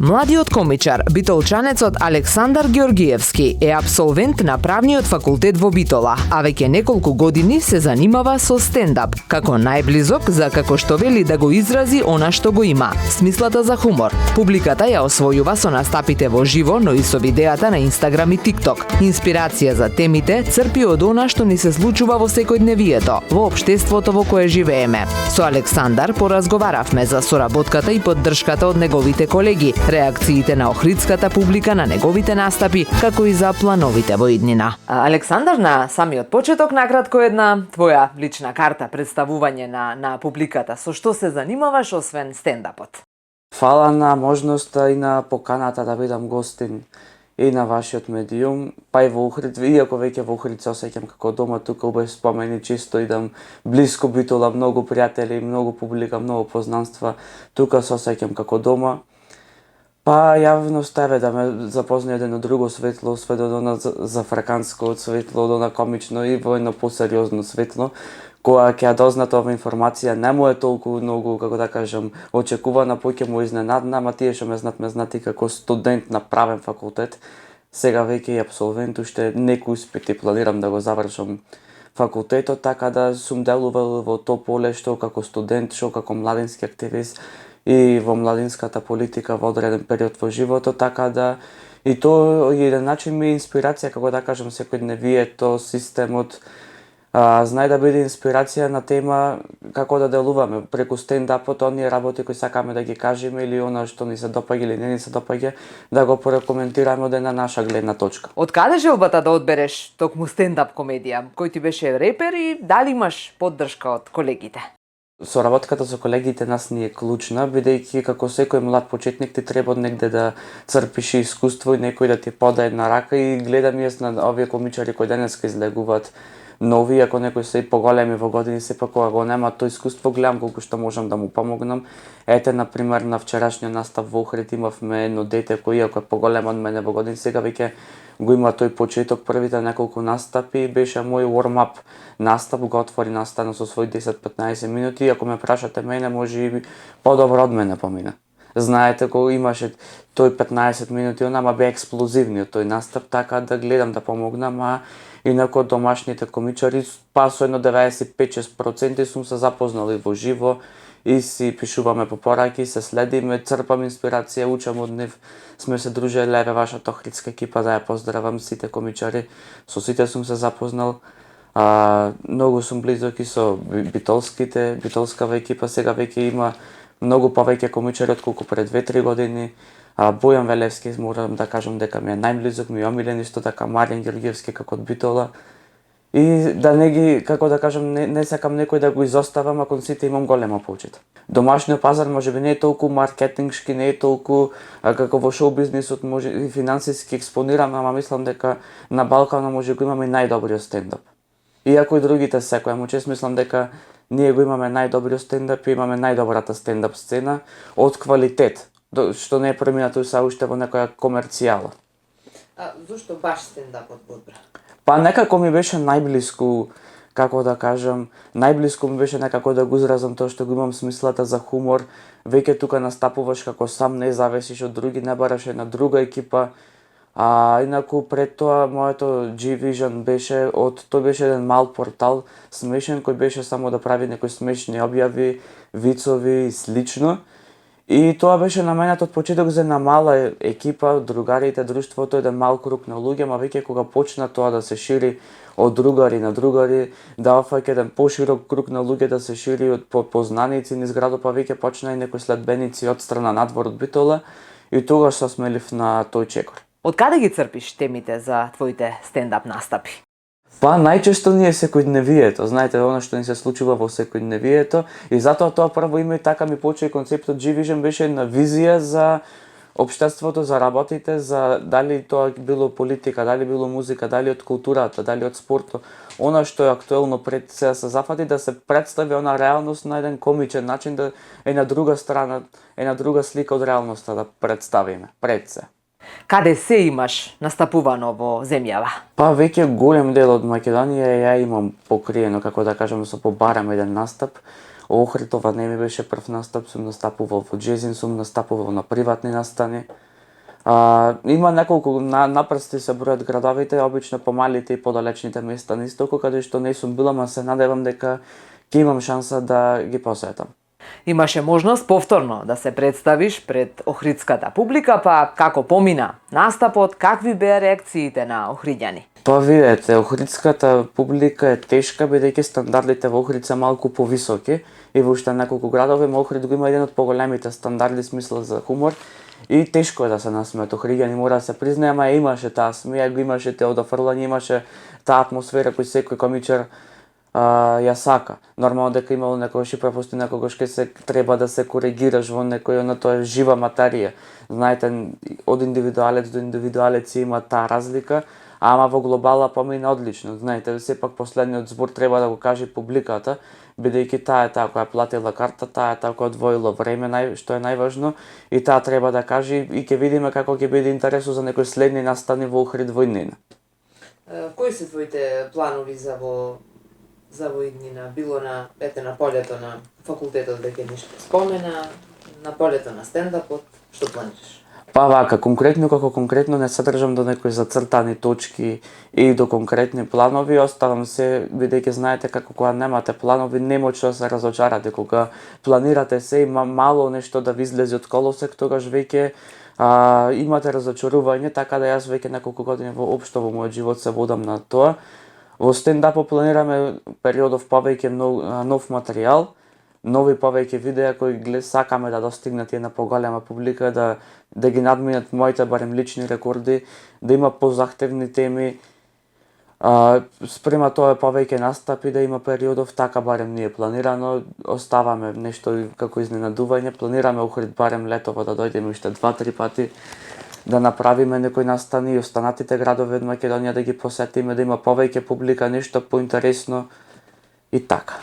Младиот комичар, битолчанецот Александар Георгиевски е апсолвент на правниот факултет во Битола, а веќе неколку години се занимава со стендап, како најблизок за како што вели да го изрази она што го има, смислата за хумор. Публиката ја освојува со настапите во живо, но и со видеата на Инстаграм и ТикТок. Инспирација за темите црпи од она што ни се случува во секојдневието, во општеството во кое живееме. Со Александар поразговаравме за соработката и поддршката од неговите колеги, реакциите на охридската публика на неговите настапи, како и за плановите во иднина. Александар, на самиот почеток, накратко една твоја лична карта, представување на публиката. Со што се занимаваш освен стендапот? Фала на можноста и на поканата да бидам гостин и на вашиот медиум, па и во Охрид, иако веќе во Охрид се осеќам како дома, тука убави спомени, чисто идам блиско Битола, многу пријатели, многу публика, многу познанства, тука се осеќам како дома. Па јавноста еве да ме запозна едно друго светло, од она зафраканско светло, од она комично и во едно посериозно светло, која ќе ја дознате ова информација, не му е толку многу, како да кажам, очекувана, поќе му изненадна, ама тие што ме знаат и како студент на правен факултет, сега веќе и апсолвент, уште некои испити планирам да го завршам факултетот, така да сум делувал во то поле што како студент, што како младински активист и во младинската политика во одреден период во животот, така да и тоа е еден начин ми инспирација, како да кажам, секојдневието, системот, знај да биде инспирација на тема како да делуваме преку стендапот, оние работи кои сакаме да ги кажеме или она што ни се допаѓа или не ни се допаѓа, да го прокоментираме од една наша гледна точка. Од каде желбата да одбереш токму стендап комедија? Кој ти беше репер и дали имаш поддршка од колегите? Соработката со колегите нас ни е клучна, бидејќи како секој млад почетник ти треба негде да црпиш искуство и некој да ти подаде на рака, и гледам јас на овие комичари кои денеска излегуваат нови, ако некои се и поголеми во години, сепак кога го нема тоа искуство, гледам колку што можам да му помогнам. Ете, например, на вчерашниот настап во Охрид имавме едно дете кој, иако е поголем од мене во години, сега веќе го има тој почеток, првите неколку настапи, беше мој warm-up настап, го отвори настано со свој 10-15 минути, ако ме прашате мене, може и подобро од мене помина. Знаете, кога имаше тој 15 минути, онама бе експлозивниот тој настап, така да гледам да помогнам, а инако домашните комичари, па со едно 95-6% сум се запознали во живо и си пишуваме по пораки, се следиме, црпам инспирација, учам од нив, сме се дружеле, еве вашата охридска екипа, да ја поздравам сите комичари, со сите сум се запознал. Многу сум близок и со битолскава екипа, сега веќе има многу повеќе комичари отколку пред 2-3 години. Бојан Велевски, морам да кажам дека ми е најблизок, ми е омилен, исто така Маријан Георгиевски како од Битола. И да не ги, како да кажам, не сакам некој да го изоставам, а кон сите имам голема почит. Домашниот пазар можеби не е толку маркетингшки, не е толку како во шоу бизнисот, може и финансиски експонирам, ама мислам дека на Балкана може го имаме најдобриот стендап. Иако и другите секој, ама чест мислам дека ние го имаме најдобриот стендап и имаме најдобрата стендап сцена од квалитет, што не е преминато са уште во некоја комерцијала. Зошто баш стендапот го одбра? Па некако ми беше најблиску, како да кажам, најблиску ми беше некако да го изразам тоа што го имам смислата за хумор. Веќе тука настапуваш како сам, не зависиш од други, не бараш една друга екипа. Инаку пред тоа моето G-Vision беше тој беше еден мал портал, смешен, кој беше само да прави некои смешни објави, вицови и слично. И тоа беше наменет од почеток за една мала екипа, другарите, друштвото, еден мал круг на луѓе, ама веќе кога почна тоа да се шири од другари на другари, да офаќа еден поширок круг на луѓе, да се шири од познаници низ градот, па веќе почна и некои следбеници од страна надвор од Битола, и тогаш се осмелив на тој чекор. Од каде ги црпиш темите за твоите стендап настапи? Па најчесто ни е секојдневието, знаете, она што ни се случува во секојдневието, и затоа тоа прво име и така ми почна и концептот G-Vision беше една визија за општеството, за работите, за дали тоа било политика, дали било музика, дали од културата, дали од спортот, она што е актуелно пред се зафати да се представи она реалност на еден комичен начин, да една друга страна, една друга слика од реалноста да представиме пред се. Каде се имаш настапувано во земјава? Па веќе голем дел од Македонија ја имам покриено, како да кажам, со побарам еден настап. Охрид ова не ми беше прв настап, сум настапувал во Джезин, сум настапувал на приватни настани. Има неколку напрсти се бројат градовите, обично помалите и подалечните места на истокот, каде што не сум била, ама се надевам дека ќе имам шанса да ги посетам. Имаше можност повторно да се представиш пред охридската публика, па како помина настапот, какви беа реакциите на охриѓани? Па видете, охридската публика е тешка, бидејќи стандардите во Охрид се малку повисоки и во уште неколку градови, Охрид го има еден од поголемите стандарди смисла за хумор и тешко е да се насмеат охриѓани, мора да се признае, ама имаше таа смеја, го имаше те одофрлање, имаше таа атмосфера кој секој комичар ја сака. Нормално дека имало некогаш и пропусти, некогаш ке се треба да се коригираш во некој, на тоа е жива материја. Знаете, од индивидуалец до индивидуалец има таа разлика, ама во глобала помина одлично. Знаете, сепак последниот збор треба да го каже публиката, бидејќи таа е таа која платила карта, таа е таа која одвоила време, што е најважно, и таа треба да каже и ќе видиме како ќе биде интересно за некои следни настани во Охрид во иднина. Кои се твоите планови за во иднина, било на полето на факултетот, веќе нешто спомена, на полето на стендапот, што планираш? Па вака, како конкретно не се држам до некои зацртани точки и до конкретни планови, оставам се, бидејќи знаете како кога немате планови, немоќно да се разочарате, кога планирате се и мало нешто да ви излезе од колосек, тогаш веќе имате разочарување, така да јас веќе неколку години воопшто во мојот живот се водам на тоа. Во стендапот планираме периодов повеќе нов материјал, нови повеќе видеа кои сакаме да достигнат една поголема публика, да ги надминат моите барем лични рекорди, да има позахтевни теми. Спрема тоа повеќе настапи, да има периодов, така барем ние планирано, оставаме нешто како изненадување, планираме Охрид барем летово да дојдеме уште 2-3 пати, да направиме некои настани и останатите градови од Македонија да ги посетиме, да има повеќе публика, нешто поинтересно и така.